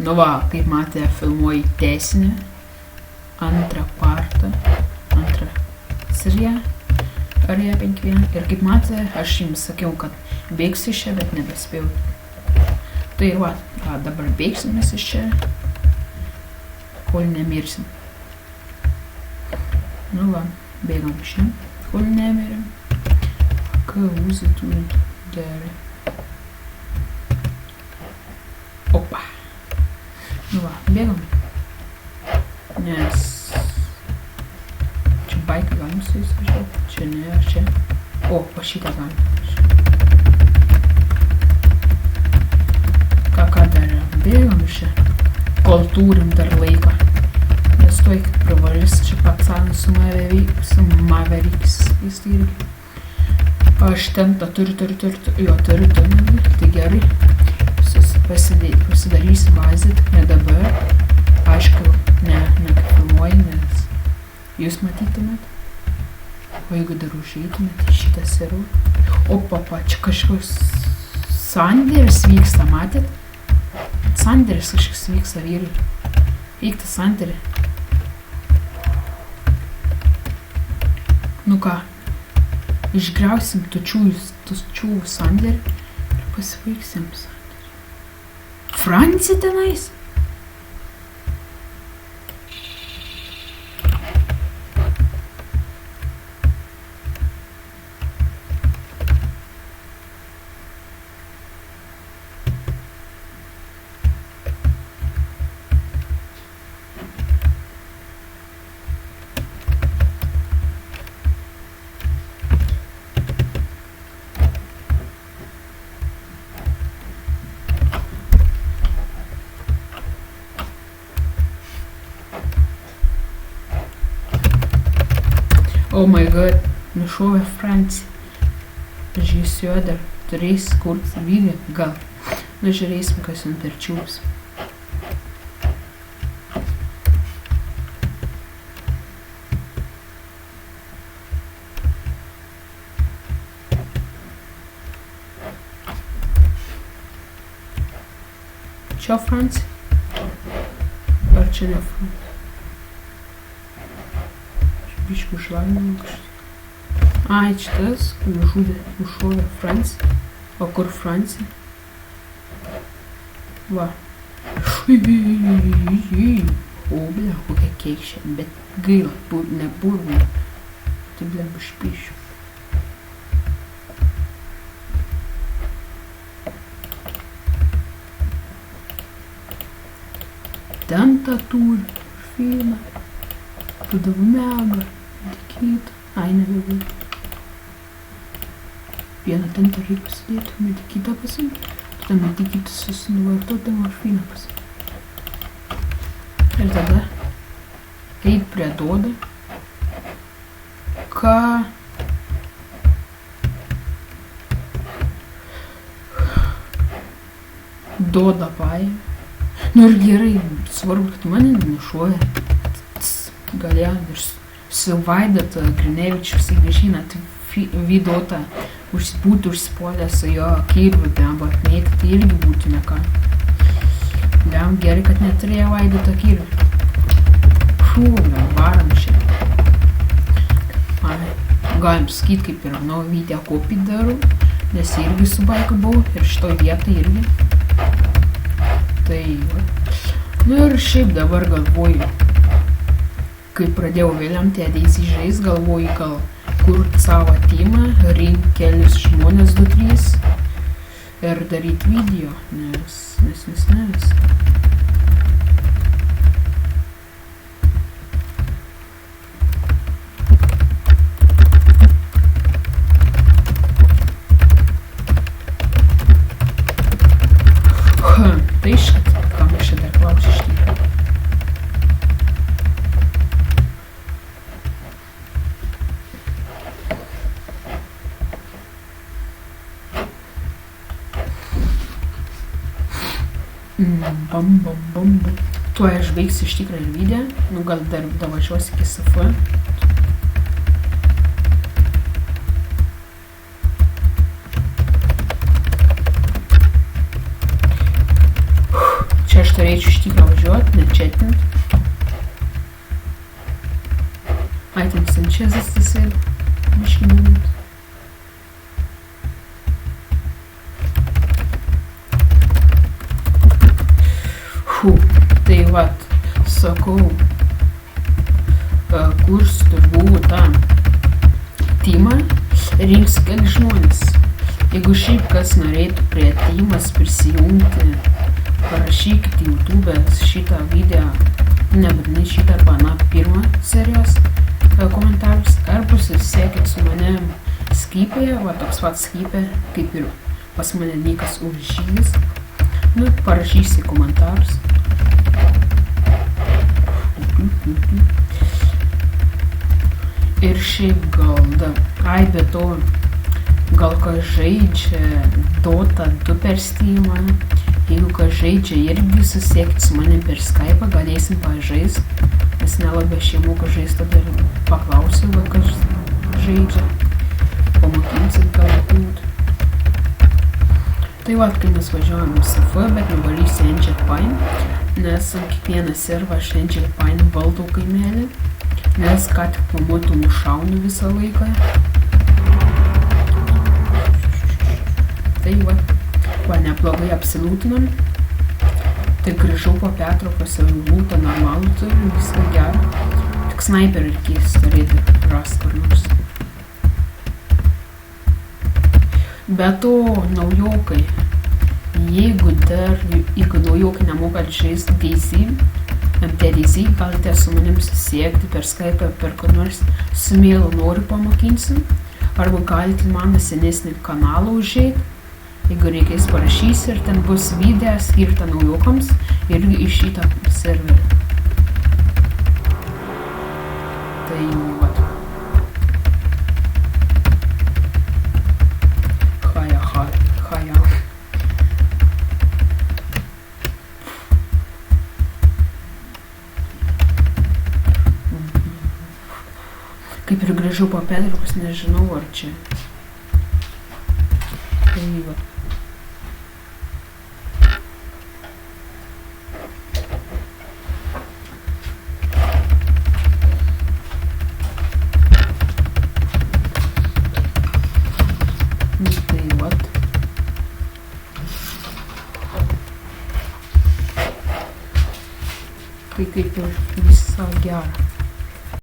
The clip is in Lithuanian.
Nu va, kaip matė, filmuoju teisinę, antrą partą, antrą seriją, Arija 5.1. Ir kaip matė, aš jums sakiau, kad bėgsiu iš čia, bet nebespėjau. Tai ir va, dabar bėgsimės iš čia, kol nemirsim. Nu va, bėgam iš čia, kol nemirim. Ką Uzi turi gerai. Opa. Nu va, bėgam. Nes čia baiką galim su jais važiuoti. Čia ne, čia. O, va šitą galim. Ką dar bėgam iš čia, kol turim dar laiką. Nes tuoj pravarys čia patsanas su Mavericks. Jis tai irgi. Aš ten tą turiu, tai gerai. Pasidarysim bazę, ne dabar. Aišku, ne filmuoju, nes jūs matytumėt. O jeigu dar užeitumėt į šitą serų. Opa, čia kažkoks sandėris vyksta, matėt? Sandėris kažkas vyksta, vyrai. Eik tą sandėrį. Nu ką, išgriausim tuščių sandėrį ir pasibaigsim sandėrį. Franci tenais? Oh my god, nušovė Franci. Žiūrėsiu dar, turės kurti video, gal. Nu žiūrėsim, kas jums dar čiūps. Čia Franci? Ar čia ne Franci? Biškių šlavinimų kažkaip. Ai, šitas, nušovė Franci. O kur Franci? Va. O, bля, kokia keikšė. Bet gaila, neburna. Tai, bля, užpišiu. Ten tą turi. Fina. Tada vumega. Medikito. Ai, nebevai. Vieną ten dar reikia pasidėti, medikitą pasimti. Tada medikitą susinuvartoti, morfiną pasimti. Ir tada eit prie Dodo. Ką? Doda paėmė. Nu ir gerai, svarbu, kad mane nušovė. Galėjo ir su Vaidota Grinevičius įvežinat Vidotą būtų užsipuolę su jo kirviu, blemba atmėgti, tai irgi būtų ne ką. Blemba, gerai, kad neturėjo Vaidotą kirvių. Varam šiandien. Galim sakyt, kaip ir video kopį darau, nes irgi su baiku buvau ir šitoj vietoj irgi. Tai, nu ir šiaip dabar galvoju, kai pradėjau vėliam tėdėsi žais, galvoju, gal kurt savo timą, rink kelius žmonės 2-3 ir daryt video, nes. Tai šit, kam aš dar klausiu iš tikrųjų. Bam. Tuoj aš baigsiu iš tikrą ir video. Nu gal dar davažiuosi iki SF. Čia aš turėčiau iš tikro važiuot, nečetint. Ai, ten Sančezas tas ir biškį moment. Tai vat, sakau, kurs tur buvo tą timą, rinks keli žmonės. Jeigu šiaip kas norėtų prie timas prisijungti, parašykite YouTube šitą video, nebūtinai šitą arba na pirmą serijos komentarus, arba susisiekit su manim Skype, va toks pat Skype, kaip ir pas mane Nikas Užžygis. Nu, parašysi komentarus. Ir šiaip gal ai, be to, gal kas žaidžia Dota 2 per Steamą. Jeigu kas žaidžia, irgi susiekit su manim per Skype, galėsim pažaist. Nes nelabai aš jau moku žaist, tada paklausiu, kas žaidžia. Pamokinsit galbūt. Tai vat, kai mes važiuojam SF, bet nuvarysiu Angel Pine, nes ant kiekvieną servą aš Angel Pine valdau kaimelį, nes ką tik pamotų nušaunu visą laiką. Tai va neblogai apsilūtinam. Tai grįžau po pertraukos ir lūtą normalų turiu, viską gerą. Tik sniperį reikės turėti rast kur nors. Be to, naujokai, jeigu naujokai nemokat žaisti DayZ, MTDayZ, galite su manim susiekti per Skype, per kur nors su mailu noriu pamokinsim, arba galite mano senesnį kanalą užeit, jeigu reikės parašysi ir ten bus video skirta naujokams irgi iš šitą serverį. Tai vat. Kaip ir grįžau po pertraukos, nežinau ar čia. Tai va. Tai va. Tai kaip ir visą gerą.